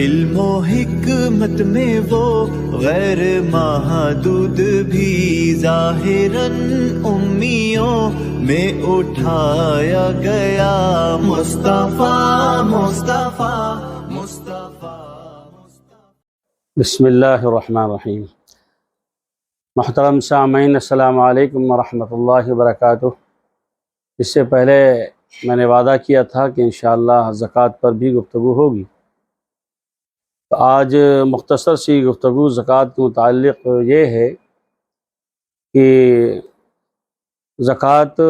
علم و حکمت میں وہ غیر محدود بھی ظاہراً امیوں میں اٹھایا گیا مصطفیٰ مصطفیٰ مصطفیٰ۔ بسم اللہ الرحمن الرحیم۔ محترم سامعین، السلام علیکم ورحمۃ اللہ وبرکاتہ۔ اس سے پہلے میں نے وعدہ کیا تھا کہ انشاءاللہ زکوٰۃ پر بھی گفتگو ہوگی، تو آج مختصر سی گفتگو زکوٰۃ کے متعلق یہ ہے کہ زکوٰۃ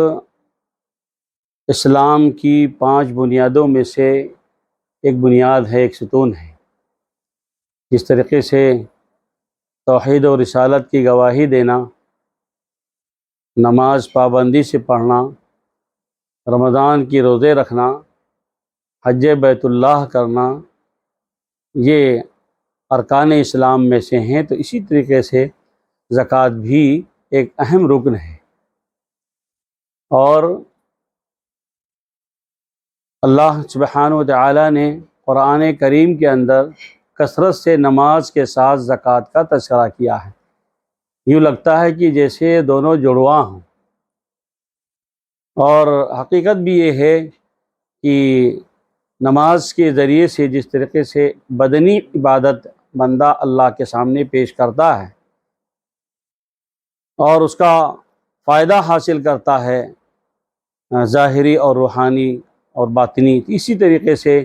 اسلام کی 5 بنیادوں میں سے ایک بنیاد ہے، ایک ستون ہے۔ جس طریقے سے توحید و رسالت کی گواہی دینا، نماز پابندی سے پڑھنا، رمضان کی روزے رکھنا، حج بیت اللہ کرنا، یہ ارکان اسلام میں سے ہیں، تو اسی طریقے سے زکوٰۃ بھی ایک اہم رکن ہے۔ اور اللہ سبحانہ و تعالی نے قرآن کریم کے اندر کثرت سے نماز کے ساتھ زکوٰۃ کا تذکرہ کیا ہے۔ یوں لگتا ہے کہ جیسے دونوں جڑواں ہوں، اور حقیقت بھی یہ ہے کہ نماز کے ذریعے سے جس طریقے سے بدنی عبادت بندہ اللہ کے سامنے پیش کرتا ہے اور اس کا فائدہ حاصل کرتا ہے ظاہری اور روحانی اور باطنی، اسی طریقے سے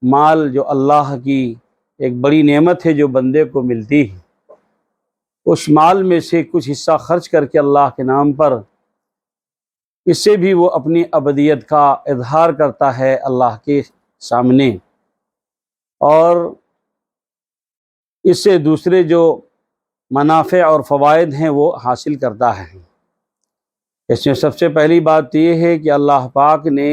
مال جو اللہ کی ایک بڑی نعمت ہے جو بندے کو ملتی ہے، اس مال میں سے کچھ حصہ خرچ کر کے اللہ کے نام پر، اس سے بھی وہ اپنی ابدیت کا اظہار کرتا ہے اللہ کے سامنے، اور اس سے دوسرے جو منافع اور فوائد ہیں وہ حاصل کرتا ہے۔ اس میں سب سے پہلی بات یہ ہے کہ اللہ پاک نے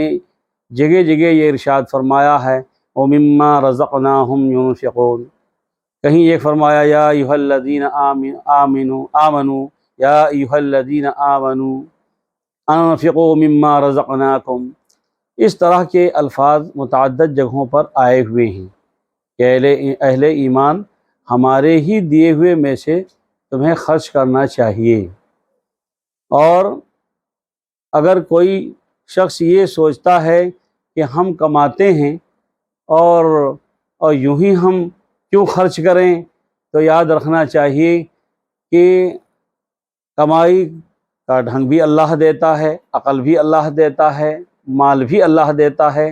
جگہ جگہ یہ ارشاد فرمایا ہے وَمِمَّا رَزَقْنَاهُمْ يُنْفِقُونَ۔ کہیں یہ فرمایا یا ایھا الذین آمنوا یا ایھا الذین آمنوا انفقوا مما رزقناکم۔ اس طرح کے الفاظ متعدد جگہوں پر آئے ہوئے ہیں کہ اہل ایمان ہمارے ہی دیے ہوئے میں سے تمہیں خرچ کرنا چاہیے۔ اور اگر کوئی شخص یہ سوچتا ہے کہ ہم کماتے ہیں اور یوں ہی ہم کیوں خرچ کریں، تو یاد رکھنا چاہیے کہ کمائی کا ڈھنگ بھی اللہ دیتا ہے، عقل بھی اللہ دیتا ہے، مال بھی اللہ دیتا ہے۔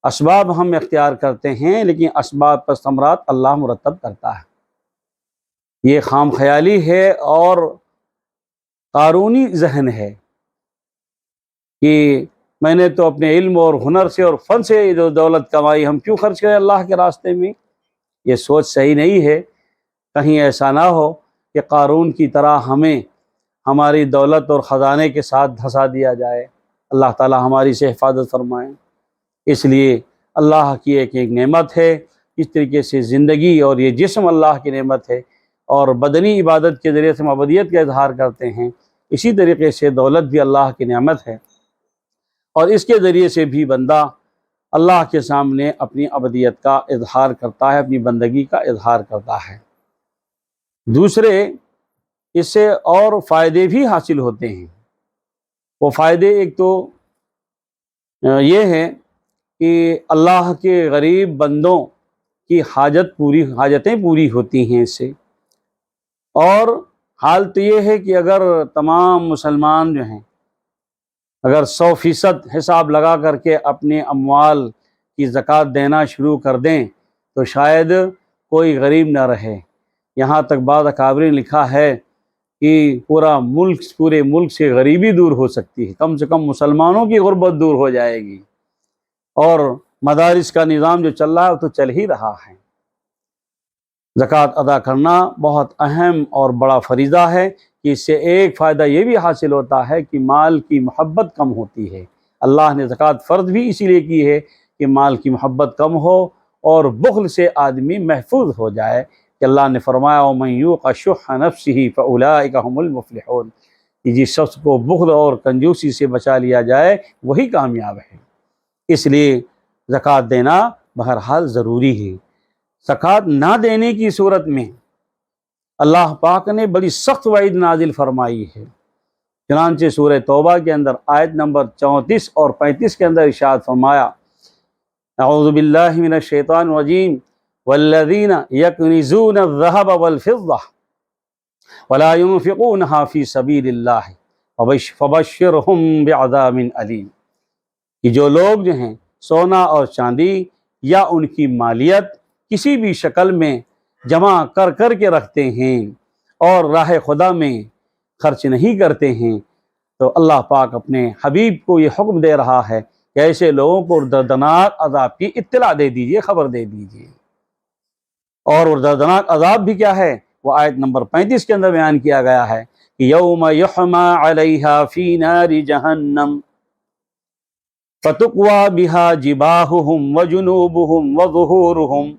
اسباب ہم اختیار کرتے ہیں، لیکن اسباب پر ثمرات اللہ مرتب کرتا ہے۔ یہ خام خیالی ہے اور قارونی ذہن ہے کہ میں نے تو اپنے علم اور ہنر سے اور فن سے جو دولت کمائی، ہم کیوں خرچ کریں اللہ کے راستے میں۔ یہ سوچ صحیح نہیں ہے۔ کہیں ایسا نہ ہو کہ قارون کی طرح ہمیں ہماری دولت اور خزانے کے ساتھ دھسا دیا جائے۔ اللہ تعالی ہماری سے حفاظت فرمائیں۔ اس لیے اللہ کی ایک نعمت ہے، اس طریقے سے زندگی اور یہ جسم اللہ کی نعمت ہے، اور بدنی عبادت کے ذریعے سے ہم ابدیت کا اظہار کرتے ہیں، اسی طریقے سے دولت بھی اللہ کی نعمت ہے، اور اس کے ذریعے سے بھی بندہ اللہ کے سامنے اپنی ابدیت کا اظہار کرتا ہے، اپنی بندگی کا اظہار کرتا ہے۔ دوسرے اس سے اور فائدے بھی حاصل ہوتے ہیں۔ وہ فائدے ایک تو یہ ہے کہ اللہ کے غریب بندوں کی حاجتیں پوری ہوتی ہیں اس سے، اور حال تو یہ ہے کہ اگر تمام مسلمان جو ہیں اگر 100% حساب لگا کر کے اپنے اموال کی زکوٰۃ دینا شروع کر دیں تو شاید کوئی غریب نہ رہے۔ یہاں تک بعض اکابرین نے لکھا ہے کہ پورے ملک سے غریبی دور ہو سکتی ہے، کم سے کم مسلمانوں کی غربت دور ہو جائے گی، اور مدارس کا نظام جو چل رہا ہے وہ تو چل ہی رہا ہے۔ زکوٰۃ ادا کرنا بہت اہم اور بڑا فریضہ ہے کہ اس سے ایک فائدہ یہ بھی حاصل ہوتا ہے کہ مال کی محبت کم ہوتی ہے۔ اللہ نے زکوٰۃ فرض بھی اسی لیے کی ہے کہ مال کی محبت کم ہو اور بخل سے آدمی محفوظ ہو جائے، کہ اللہ نے فرمایا وَمَن يُوقَ شُحَّ نَفْسِهِ فَأُولَٰئِكَ هُمُ الْمُفْلِحُونَ، کہ جس شخص کو بخل اور کنجوسی سے بچا لیا جائے وہی کامیاب ہے۔ اس لیے زکوٰۃ دینا بہرحال ضروری ہے۔ زکوٰۃ نہ دینے کی صورت میں اللہ پاک نے بڑی سخت وعید نازل فرمائی ہے۔ چنانچہ سورہ توبہ کے اندر آیت نمبر 34 اور 35 کے اندر ارشاد فرمایا، اعوذ باللہ من الشیطان الرجیم والذین یکنزون الذہب والفضہ ولا ينفقونها فی سبیل اللہ فبشرہم بعذاب علیم، کہ جو لوگ جو ہیں سونا اور چاندی یا ان کی مالیت کسی بھی شکل میں جمع کر کے رکھتے ہیں اور راہ خدا میں خرچ نہیں کرتے ہیں، تو اللہ پاک اپنے حبیب کو یہ حکم دے رہا ہے کہ ایسے لوگوں کو دردناک عذاب کی اطلاع دے دیجئے، خبر دے دیجئے۔ اور وہ دردناک عذاب بھی کیا ہے، وہ آیت نمبر 35 کے اندر بیان کیا گیا ہے کہ یوم یحما علیہا فی نار جہنم فتقوی بہا جباہہم وجنوبہم وظہورہم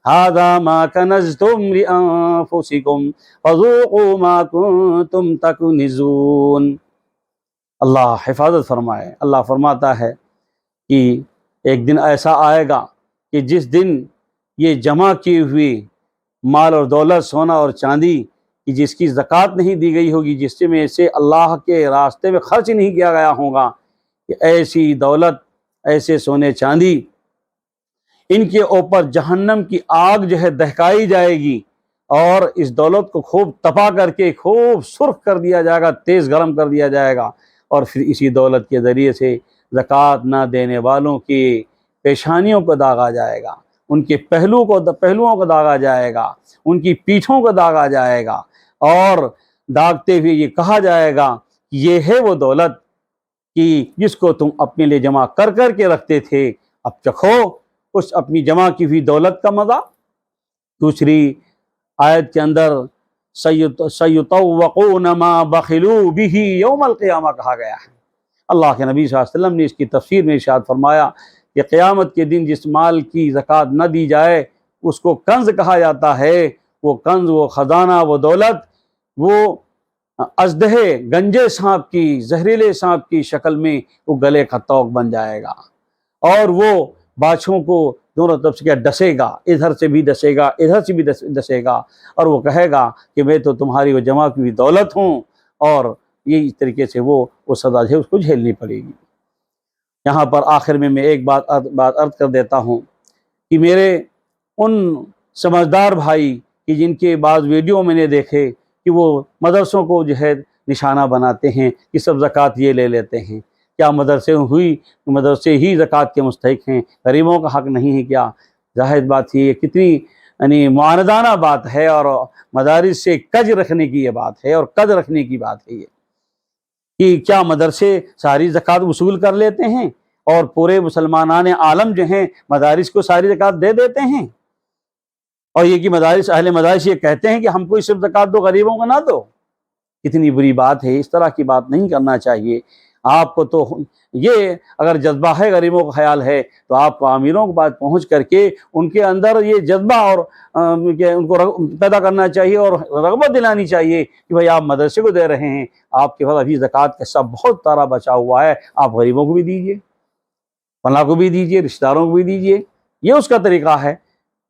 ھذا ما کنزتم لانفسکم فذوقوا ما کنتم تکنزون۔ اللہ حفاظت فرمائے۔ اللہ فرماتا ہے کہ ایک دن ایسا آئے گا کہ جس دن یہ جمع کی ہوئی مال اور دولت، سونا اور چاندی، کہ جس کی زکوٰۃ نہیں دی گئی ہوگی، جس میں سے اللہ کے راستے میں خرچ نہیں کیا گیا ہوگا، کہ ایسی دولت، ایسے سونے چاندی، ان کے اوپر جہنم کی آگ جو ہے دہکائی جائے گی، اور اس دولت کو خوب تپا کر کے خوب سرخ کر دیا جائے گا، تیز گرم کر دیا جائے گا، اور پھر اسی دولت کے ذریعے سے زکوٰۃ نہ دینے والوں کی پیشانیوں کو داغا جائے گا، ان کے پہلوؤں کو داغا جائے گا، ان کی پیٹھوں کو داغا جائے گا، اور داغتے ہوئے یہ کہا جائے گا کہ یہ ہے وہ دولت کہ جس کو تم اپنے لیے جمع کر کے رکھتے تھے، اب چکھو اس اپنی جمع کی ہوئی دولت کا مزہ۔ دوسری آیت کے اندر سیطوقون ما بخلوا بہ یوم القیامہ کہا گیا ہے۔ اللہ کے نبی صلی اللہ علیہ وسلم نے اس کی تفسیر میں ارشاد فرمایا کہ قیامت کے دن جس مال کی زکوٰۃ نہ دی جائے اس کو کنز کہا جاتا ہے۔ وہ کنز، وہ خزانہ، وہ دولت، وہ اژدہے، گنجے سانپ کی، زہریلے سانپ کی شکل میں وہ گلے کا طوق بن جائے گا، اور وہ باچھوں کو دونوں طرف سے ڈسے گا، ادھر سے بھی ڈسے گا، ادھر سے بھی ڈسے گا، اور وہ کہے گا کہ میں تو تمہاری وہ جمع کی ہوئی دولت ہوں، اور یہی طریقے سے وہ سزا ہے اس کو جھیلنی پڑے گی۔ یہاں پر آخر میں ایک بات عرض کر دیتا ہوں کہ میرے ان سمجھدار بھائی کہ جن کے بعض ویڈیو میں نے دیکھے کہ وہ مدرسوں کو جو ہے نشانہ بناتے ہیں کہ سب زکوٰۃ یہ لے لیتے ہیں، کیا مدرسے ہی زکوٰۃ کے مستحق ہیں، غریبوں کا حق نہیں ہے کیا؟ ظاہر بات یہ کتنی یعنی معاندانہ بات ہے، اور مدارس سے کج رکھنے کی یہ بات ہے، اور قد رکھنے کی بات ہے یہ کہ کیا مدرسے ساری زکوٰۃ وصول کر لیتے ہیں اور پورے مسلمانان عالم جو ہیں مدارس کو ساری زکوٰۃ دے دیتے ہیں، اور یہ کہ اہل مدارس یہ کہتے ہیں کہ ہم کو صرف زکوٰۃ دو، غریبوں کو نہ دو؟ کتنی بری بات ہے، اس طرح کی بات نہیں کرنا چاہیے۔ آپ کو تو یہ اگر جذبہ ہے، غریبوں کا خیال ہے، تو آپ کو امیروں کے پاس پہنچ کر کے ان کے اندر یہ جذبہ اور ان کو پیدا کرنا چاہیے، اور رغبت دلانی چاہیے کہ بھائی آپ مدرسے کو دے رہے ہیں، آپ کے پاس ابھی زکوٰۃ کا سب بہت سارا بچا ہوا ہے، آپ غریبوں کو بھی دیجیے، فلاں کو بھی دیجیے، رشتہ داروں کو بھی دیجیے۔ یہ اس کا طریقہ ہے،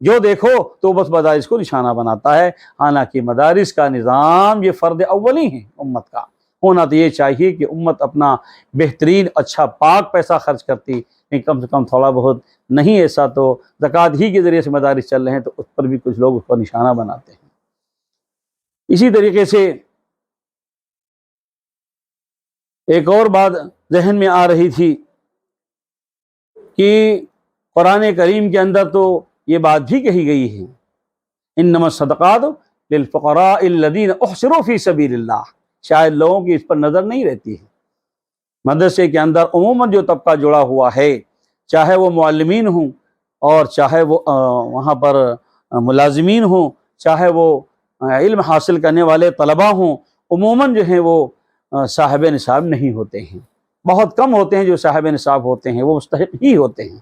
جو دیکھو تو بس مدارس کو نشانہ بناتا ہے، حالانکہ مدارس کا نظام یہ فرد اولی ہے امت کا۔ ہونا تو یہ چاہیے کہ امت اپنا بہترین اچھا پاک پیسہ خرچ کرتی، لیکن کم سے کم تھوڑا بہت نہیں، ایسا تو زکوٰۃ ہی کے ذریعے سے مدارس چل رہے ہیں تو اس پر بھی کچھ لوگ اس پر نشانہ بناتے ہیں۔ اسی طریقے سے ایک اور بات ذہن میں آ رہی تھی کہ قرآن کریم کے اندر تو یہ بات بھی کہی گئی ہے، انما الصدقات للفقراء الذین احصروا فی سبیل اللہ۔ شاید لوگوں کی اس پر نظر نہیں رہتی ہے۔ مدرسے کے اندر عموماً جو طبقہ جڑا ہوا ہے، چاہے وہ معلمین ہوں، اور چاہے وہ وہاں پر ملازمین ہوں، چاہے وہ علم حاصل کرنے والے طلباء ہوں، عموماً جو ہیں وہ صاحب نصاب نہیں ہوتے ہیں۔ بہت کم ہوتے ہیں جو صاحب نصاب ہوتے ہیں، وہ مستحق ہی ہوتے ہیں،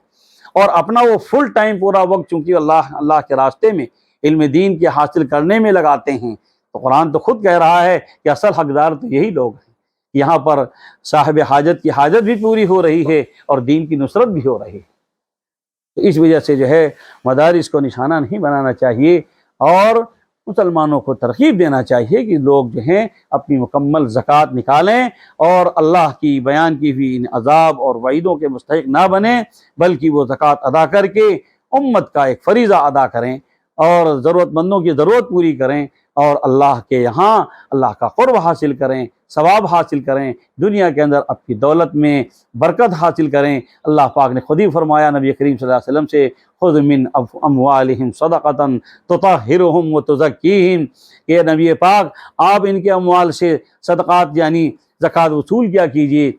اور اپنا وہ فل ٹائم پورا وقت چونکہ اللہ کے راستے میں علم دین کے حاصل کرنے میں لگاتے ہیں، تو قرآن تو خود کہہ رہا ہے کہ اصل حقدار تو یہی لوگ ہیں۔ یہاں پر صاحب حاجت کی حاجت بھی پوری ہو رہی ہے، اور دین کی نصرت بھی ہو رہی ہے۔ تو اس وجہ سے جو ہے مدارس کو نشانہ نہیں بنانا چاہیے، اور مسلمانوں کو ترغیب دینا چاہیے کہ لوگ جو ہیں اپنی مکمل زکوٰۃ نکالیں، اور اللہ کی بیان کی ہوئی ان عذاب اور وعیدوں کے مستحق نہ بنیں، بلکہ وہ زکوٰۃ ادا کر کے امت کا ایک فریضہ ادا کریں اور ضرورت مندوں کی ضرورت پوری کریں، اور اللہ کے یہاں اللہ کا قرب حاصل کریں، ثواب حاصل کریں، دنیا کے اندر اپنی دولت میں برکت حاصل کریں۔ اللہ پاک نے خود ہی فرمایا نبی کریم صلی اللہ علیہ وسلم سے، خذ من اموالہم صدقۃ تطہرہم وتزکیہم، کہ نبی پاک آپ ان کے اموال سے صدقات یعنی زکوٰۃ وصول کیا کیجیے۔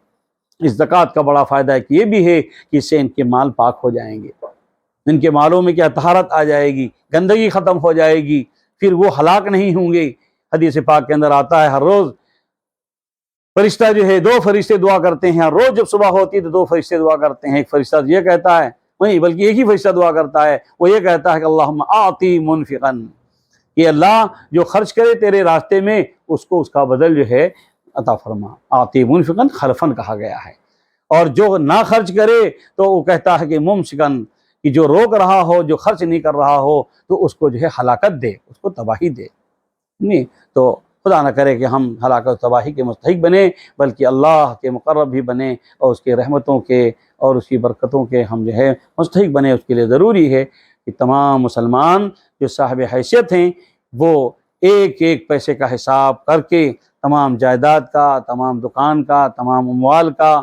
اس زکوٰۃ کا بڑا فائدہ یہ بھی ہے کہ اس سے ان کے مال پاک ہو جائیں گے، ان کے مالوں میں کیا طہارت آ جائے گی، گندگی ختم ہو جائے گی، پھر وہ ہلاک نہیں ہوں گے۔ حدیث پاک کے اندر آتا ہے ہر روز فرشتہ جو ہے 2 فرشتے دعا کرتے ہیں، ہر روز جب صبح ہوتی ہے تو 2 فرشتے دعا کرتے ہیں۔ ایک فرشتہ یہ کہتا ہے، نہیں بلکہ ایک ہی فرشتہ دعا کرتا ہے، وہ یہ کہتا ہے کہ اللہم آتی منفقا، کہ اللہ جو خرچ کرے تیرے راستے میں اس کو اس کا بدل جو ہے عطا فرما۔ آتی منفقا خلفن کہا گیا ہے، اور جو نہ خرچ کرے تو وہ کہتا ہے کہ ممسکن، کہ جو روک رہا ہو، جو خرچ نہیں کر رہا ہو تو اس کو جو ہے ہلاکت دے، اس کو تباہی دے۔ نہیں تو خدا نہ کرے کہ ہم ہلاکت و تباہی کے مستحق بنیں، بلکہ اللہ کے مقرب بھی بنیں اور اس کے رحمتوں کے اور اس کی برکتوں کے ہم جو ہے مستحق بنیں۔ اس کے لیے ضروری ہے کہ تمام مسلمان جو صاحب حیثیت ہیں وہ ایک ایک پیسے کا حساب کر کے، تمام جائیداد کا، تمام دکان کا، تمام اموال کا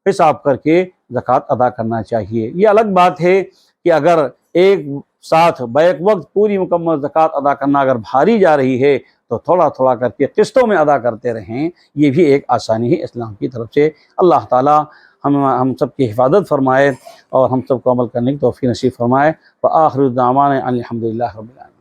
حساب کر کے زکوٰۃ ادا کرنا چاہیے۔ یہ الگ بات ہے کہ اگر ایک ساتھ بیک وقت پوری مکمل زکوٰۃ ادا کرنا اگر بھاری جا رہی ہے تو تھوڑا تھوڑا کر کے قسطوں میں ادا کرتے رہیں، یہ بھی ایک آسانی ہے اسلام کی طرف سے۔ اللہ تعالی ہم سب کی حفاظت فرمائے اور ہم سب کو عمل کرنے کی توفیق نصیب فرمائے۔ وآخر دعوانا ان الحمد للہ رب العالمین۔